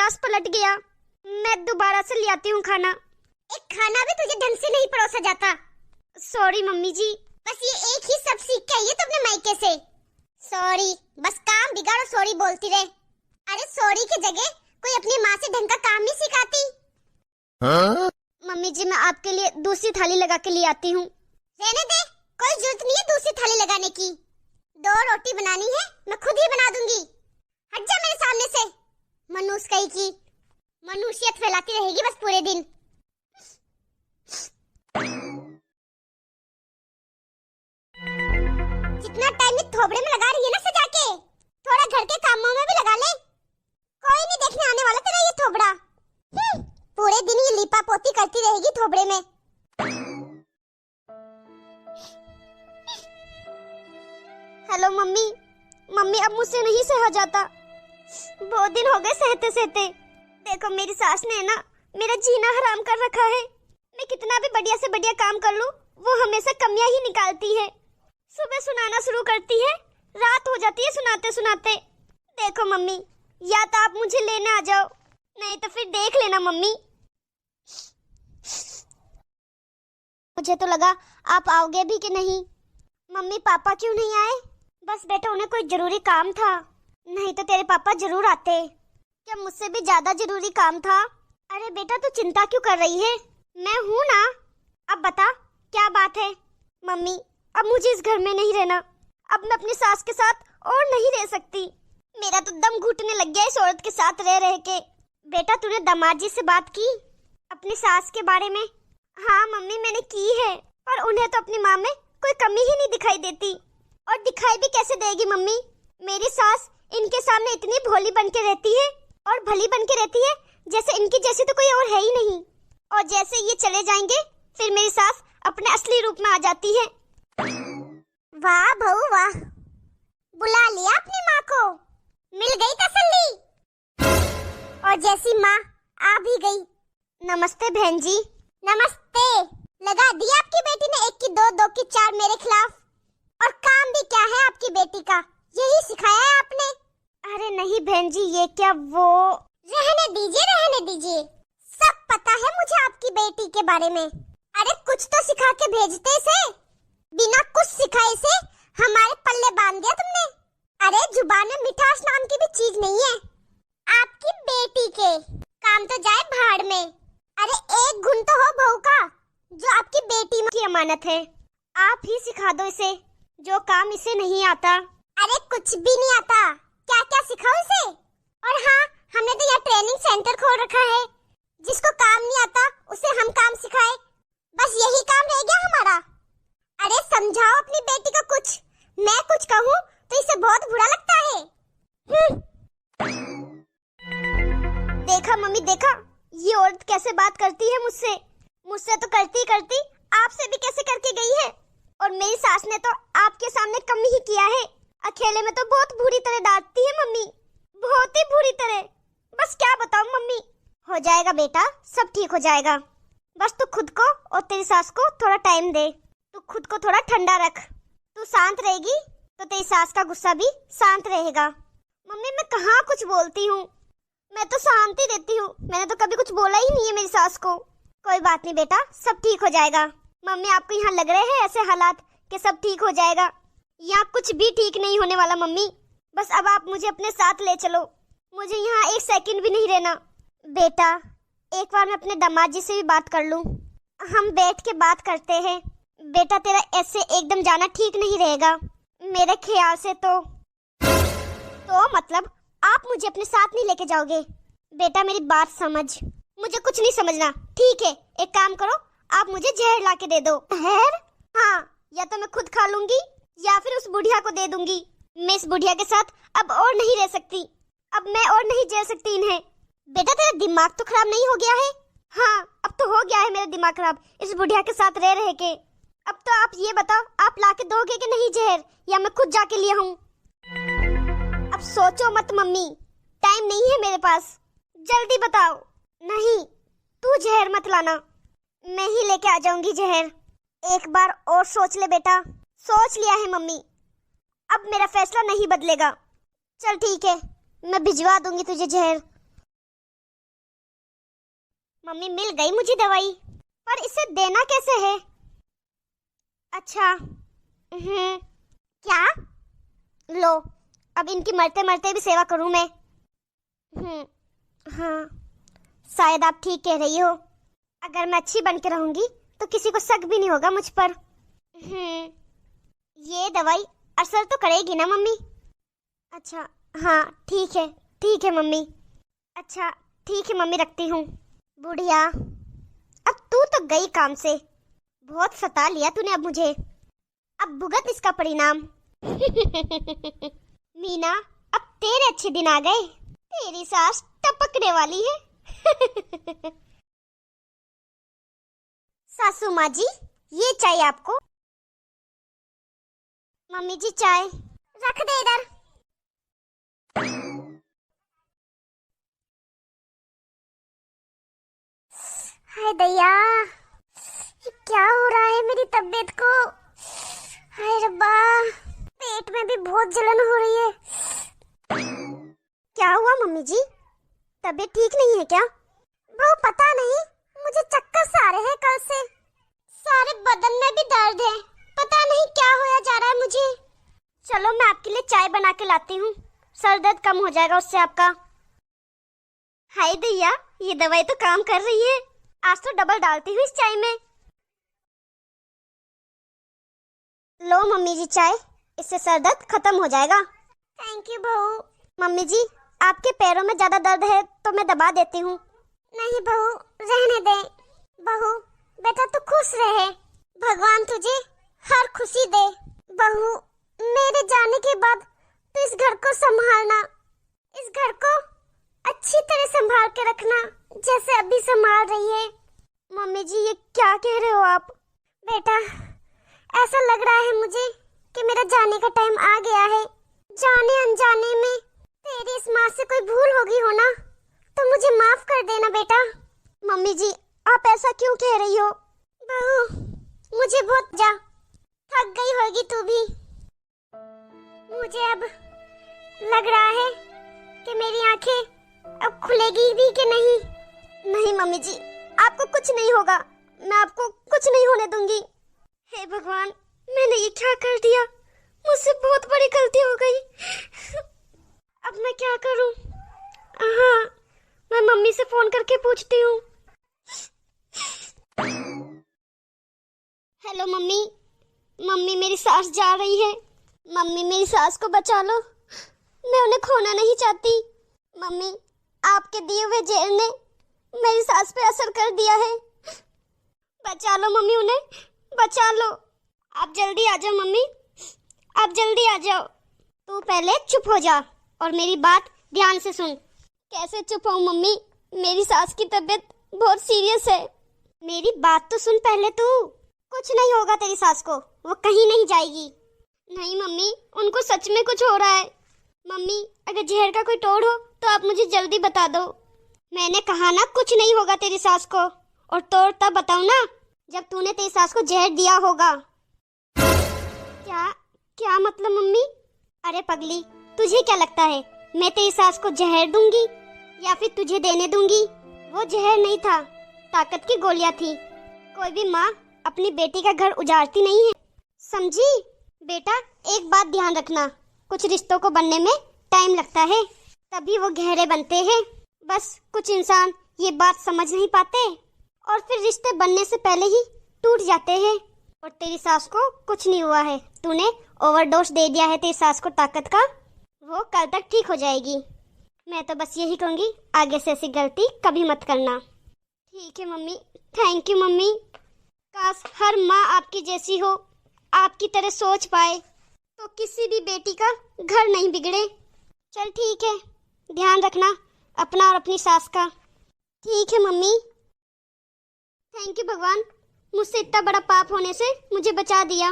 गिलास पलट गया। मैं दोबारा से ले आती हूँ खाना। एक खाना भी तुझे ढंग से नहीं परोसा जाता। सॉरी मम्मी जी। बस ये एक ही सब सीख के आई है तुमने मायके से। सॉरी, बस काम बिगाड़ो सॉरी बोलती रहे। अरे सॉरी की जगह कोई अपनी माँ से ढंग का काम नहीं सिखाती। हाँ? मम्मी जी मैं आपके लिए दूसरी थाली लगा के ले आती हूँ। रहने दे, कोई जरूरत नहीं है दूसरी थाली लगाने की। 2 रोटी बनानी है, मैं खुद ही बना दूंगी। हट जा मेरे सामने से। मनुष्य कहीं की मनुष्यत फैलाती रहेगी बस पूरे दिन। जितना टाइम इस थोबड़े में लगा रही है ना सजा के, थोड़ा घर के कामों में भी लगा ले। कोई नहीं देखने आने वाला तेरा ये थोबड़ा। पूरे दिन ये लीपा पोती करती रहेगी थोबड़े में। Hello mummy. मम्मी अब मुझसे नहीं सहा जाता। बहुत दिन हो गए सहते सहते। देखो मेरी सास ने ना मेरा जीना हराम कर रखा है। मैं कितना भी बढ़िया से बढ़िया काम कर लूं, वो हमेशा कमियां ही निकालती है। सुबह सुनाना शुरू करती है, रात हो जाती है सुनाते सुनाते। देखो मम्मी, या तो आप मुझे लेने आ जाओ, नहीं तो फिर देख लेना मम्मी। मुझे तो लगा आप आओगे भी कि नहीं। मम्मी पापा क्यों नहीं आए? बस बेटा उन्हें कोई जरूरी काम था, नहीं तो तेरे पापा जरूर आते। क्या मुझसे भी ज्यादा जरूरी काम था? अरे बेटा तू चिंता क्यों कर रही है? मैं हूँ ना। अब बता क्या बात है? मम्मी अब मुझे इस घर में नहीं रहना। अब मैं अपनी सास के साथ और नहीं रह सकती। मेरा तो दम घुटने लग गया इस औरत के साथ रह रह के। बेटा तूने दामाद जी से बात की अपनी सास के बारे में? हाँ मम्मी मैंने की है, पर उन्हें तो अपनी माँ में कोई कमी ही नहीं दिखाई देती। और दिखाई भी कैसे देगी मम्मी? मेरी सास इनके सामने इतनी भोली बन के रहती है और भली बन के रहती है जैसे इनकी जैसी तो कोई और है ही नहीं। और जैसे ये चले जाएंगे फिर मेरी सास अपने असली रूप में आ जाती है। वाह बहू वाह, बुला लिया अपनी माँ को, मिल गई तसल्ली। और जैसी माँ आ भी गई। नमस्ते बहन जी। नमस्ते। लगा दिया आपकी बेटी ने 1 की 2, 2 की 4 मेरे खिलाफ। और काम भी क्या है आपकी बेटी का, यही सिखाया है आपने? अरे नहीं बहन जी, ये क्या वो। रहने दीजिए रहने दीजिए, सब पता है मुझे आपकी बेटी के बारे में। अरे कुछ तो सिखा के भेजते इसे, बिना कुछ सिखाए से हमारे पल्ले बांध दिया तुमने। अरे जुबान में मिठास नाम की भी चीज नहीं है आपकी बेटी के। काम तो जाए भाड़ में। अरे एक गुण तो हो बहू का जो आपकी बेटी की अमानत है। आप ही सिखा दो इसे जो काम इसे नहीं आता। अरे कुछ भी नहीं आता, क्या क्या सिखाओ इसे। और हाँ, हमने तो यहाँ ट्रेनिंग सेंटर खोल रखा है, जिसको काम नहीं आता उसे हम काम सिखाए, बस यही काम रह गया हमारा। अरे समझाओ अपनी बेटी को कुछ, मैं कुछ कहूँ तो इसे बहुत बुरा लगता है। देखा मम्मी देखा, ये औरत कैसे बात करती है मुझसे। मुझसे तो करती करती आपसे भी कैसे करके गई है। और मेरी सास ने तो आपके सामने कम ही किया है, अकेले में तो बहुत बुरी तरह डांटती है मम्मी, बहुत ही बुरी तरह। बस क्या बताऊं मम्मी। हो जाएगा बेटा, सब ठीक हो जाएगा। बस तू खुद को और तेरी सास को थोड़ा टाइम दे। तू खुद को थोड़ा ठंडा रख। तू शांत रहेगी तो तेरी सास का गुस्सा भी शांत रहेगा। मम्मी मैं कहाँ कुछ बोलती हूँ, मैं तो शांति देती हूँ। मैंने तो कभी कुछ बोला ही नहीं है मेरी सास को। कोई बात नहीं बेटा, सब ठीक हो जाएगा। मम्मी आपको यहाँ लग रहे हैं ऐसे हालात कि सब ठीक हो जाएगा? यहाँ कुछ भी ठीक नहीं होने वाला मम्मी। बस अब आप मुझे अपने साथ ले चलो, मुझे यहाँ 1 सेकंड भी नहीं रहना। बेटा एक बार मैं अपने दामाद जी से भी बात कर लूँ, हम बैठ के बात करते हैं। बेटा तेरा ऐसे एकदम जाना ठीक नहीं रहेगा मेरे ख्याल से। तो मतलब आप मुझे अपने साथ नहीं लेके जाओगे? बेटा मेरी बात समझ, मुझे कुछ नहीं समझना। ठीक है, एक काम करो, आप मुझे जहर ला के दे दो। जहर? हाँ, या तो मैं खुद खा लूंगी या फिर उस बुढ़िया को दे दूंगी। मैं इस बुढ़िया के साथ अब और नहीं रह सकती, अब मैं और नहीं झेल सकती इन्हें। बेटा तेरा दिमाग तो खराब नहीं हो गया है? हाँ अब तो हो गया है मेरा दिमाग खराब इस बुढ़िया के साथ रह रहे के। अब तो आप ये बताओ, आप ला के दोगे कि नहीं जहर, या मैं खुद जाके लिया हूँ? अब सोचो मत मम्मी, टाइम नहीं है मेरे पास, जल्दी बताओ। नहीं तू जहर मत लाना, मैं ही लेके आ जाऊंगी जहर। एक बार और सोच ले बेटा। सोच लिया है मम्मी, अब मेरा फैसला नहीं बदलेगा। चल ठीक है, मैं भिजवा दूंगी तुझे जहर। मम्मी मिल गई मुझे दवाई, पर इसे देना कैसे है? अच्छा क्या? लो, अब इनकी मरते मरते भी सेवा करूं मैं। हाँ, शायद आप ठीक कह रही हो। अगर मैं अच्छी बन के रहूंगी तो किसी को शक भी नहीं होगा मुझ पर। ये दवाई असर तो करेगी ना मम्मी? अच्छा हाँ ठीक है मम्मी। अच्छा ठीक है मम्मी, रखती हूँ। बुढ़िया, अब तू तो गई काम से, बहुत सता लिया तूने अब मुझे, अब भुगत इसका परिणाम। मीना, अब तेरे अच्छे दिन आ गए, तेरी सास टपकने वाली है। सासू माँ जी, ये चाय आपको। मम्मी जी चाय रख दे इधर। हाय दया, ये क्या हो रहा है मेरी तबीयत को? हाय रब्बा, पेट में भी बहुत जलन हो रही है। क्या हुआ मम्मी जी, तबीयत ठीक नहीं है क्या? वो पता नहीं, मुझे चक्कर सा आ रहे हैं कल से, सारे बदन में भी दर्द है, पता नहीं क्या होया जा रहा है मुझे। चलो मैं आपके लिए चाय बना के लाती हूँ, सर दर्द कम हो जाएगा उससे आपका। हाय दैया, ये दवाई तो काम कर रही है, आज तो डबल डालती हूँ इस चाय में। लो मम्मी जी चाय, इससे सर दर्द खत्म हो जाएगा। थैंक यू बहू। मम्मी जी, आपके पैरों में ज्यादा दर्द है तो मैं दबा देती हूँ। नहीं बहू, रहने दे। बहू बेटा तू खुश रहे, भगवान तुझे हर खुशी दे। बहू, मेरे जाने के बाद तू इस घर को संभालना, इस घर को अच्छी तरह संभाल के रखना जैसे अभी संभाल रही है। मम्मी जी ये क्या कह रहे हो आप? बेटा ऐसा लग रहा है मुझे कि मेरा जाने का टाइम आ गया है। जाने अनजाने में तेरी इस माँ से कोई भूल होगी हो ना, तो मुझे माफ कर देना बेटा। मम्मी जी आप ऐसा क्यों कह रही हो? बहू मुझे बहुत थक गई होगी तू भी। मुझे अब लग रहा है कि मेरी आंखें अब खुलेगी भी कि नहीं। नहीं मम्मी जी, आपको कुछ नहीं होगा, मैं आपको कुछ नहीं होने दूंगी। हे भगवान, मैंने ये क्या कर दिया, मुझसे बहुत बड़ी गलती हो गई। अब मैं क्या करूं? हाँ, मैं मम्मी से फोन करके पूछती हूँ। Hello mummy. मम्मी मेरी सास जा रही है, मम्मी मेरी सास को बचा लो, मैं उन्हें खोना नहीं चाहती। मम्मी आपके दिए हुए जहर ने मेरी सास पे असर कर दिया है, बचा लो मम्मी, उन्हें बचा लो। आप जल्दी आ जाओ मम्मी, आप जल्दी आ जाओ। तू पहले चुप हो जा और मेरी बात ध्यान से सुन। कैसे चुप हूँ मम्मी, मेरी सास की तबीयत बहुत सीरियस है। मेरी बात तो सुन पहले तू। कुछ नहीं होगा तेरी सास को, वो कहीं नहीं जाएगी। नहीं मम्मी, उनको सच में कुछ हो रहा है। मम्मी अगर जहर का कोई तोड़ हो तो आप मुझे जल्दी बता दो। मैंने कहा ना कुछ नहीं होगा तेरी सास को, और तोड़ तब बताऊं ना जब तूने तेरी सास को जहर दिया होगा। क्या मतलब मम्मी? अरे पगली, तुझे क्या लगता है मैं तेरी सास को जहर दूंगी या फिर तुझे देने दूंगी? वो जहर नहीं था, ताकत की गोलियां थी। कोई भी माँ अपनी बेटी का घर उजाड़ती नहीं है, समझी? बेटा एक बात ध्यान रखना, कुछ रिश्तों को बनने में टाइम लगता है, तभी वो गहरे बनते हैं। बस कुछ इंसान ये बात समझ नहीं पाते और फिर रिश्ते बनने से पहले ही टूट जाते हैं। और तेरी सास को कुछ नहीं हुआ है, तूने ओवरडोज दे दिया है तेरी सास को ताकत का, वो कल तक ठीक हो जाएगी। मैं तो बस यही कहूँगी, आगे से ऐसी गलती कभी मत करना। ठीक है मम्मी, थैंक यू मम्मी। काश हर माँ आपकी जैसी हो, आपकी तरह सोच पाए तो किसी भी बेटी का घर नहीं बिगड़े। चल ठीक है, ध्यान रखना अपना और अपनी सास का। ठीक है मम्मी। थैंक यू भगवान, मुझसे इतना बड़ा पाप होने से मुझे बचा दिया।